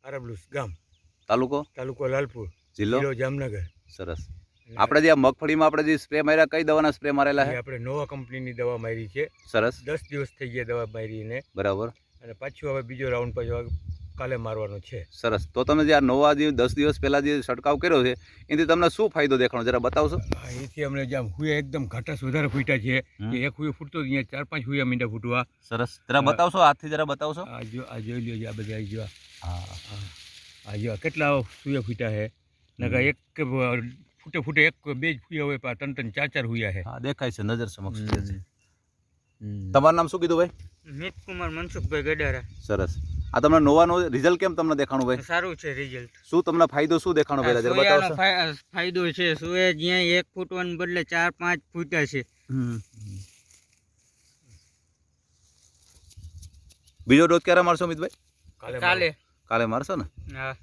આરબલુસ ગામ, તાલુકો લાલપુર, જિલ્લો જામનગર. સરસ. આપણે જે આ મગફળીમાં આપણે જે સ્પ્રે માર્યા કઈ દવાના સ્પ્રે મારેલા છે? આપણે નોવા કંપનીની દવા મારી છે. સરસ. 10 દિવસ થઈ ગયા દવા મારીને. બરાબર. અને પાછું હવે બીજો રાઉન્ડ પાછો કાલે મારવાનો છે. સરસ. તો તમે જે આ નોવા જે 10 દિવસ પહેલા જે છંટકાવ કર્યો છે એનાથી તમને શું ફાયદો દેખાણો જરા બતાવશો? એથી અમને જેમ હુએ એકદમ ઘાટાસ વધારે ફૂટ્યા છે. એક હુએ ફૂટતો અહીંયા 4-5 હુયા મીંડા ફૂટવા. સરસ. જરા બતાવશો, હાથથી જરા બતાવશો. આ જોઈ લ્યો, આ બધા જો આ જો કેટલા હુયા ફૂટ્યા છે. નકા એક ફૂટે એક બે જ હુયા હોય પણ 3-4 હુયા છે. હા, દેખાય છે, નજર સમક્ષ છે. તમારું નામ શું કીધું ભાઈ? મિતકુમાર મનસુખભાઈ ગડારા. સરસ. આ તમને નોવાનો રિઝલ્ટ કેમ તમને દેખાણું ભાઈ? સારું છે રિઝલ્ટ. શું તમને ફાયદો શું દેખાણો પહેલા જરા બતાવશો? ફાયદો છે સુએ જ્યાં 1 ફૂટવાને બદલે 4-5 ફૂટ્યા છે. બીજો ડોઝ ક્યારે મારશો મિતભાઈ? કાલે કાલે મારશો ને? હા.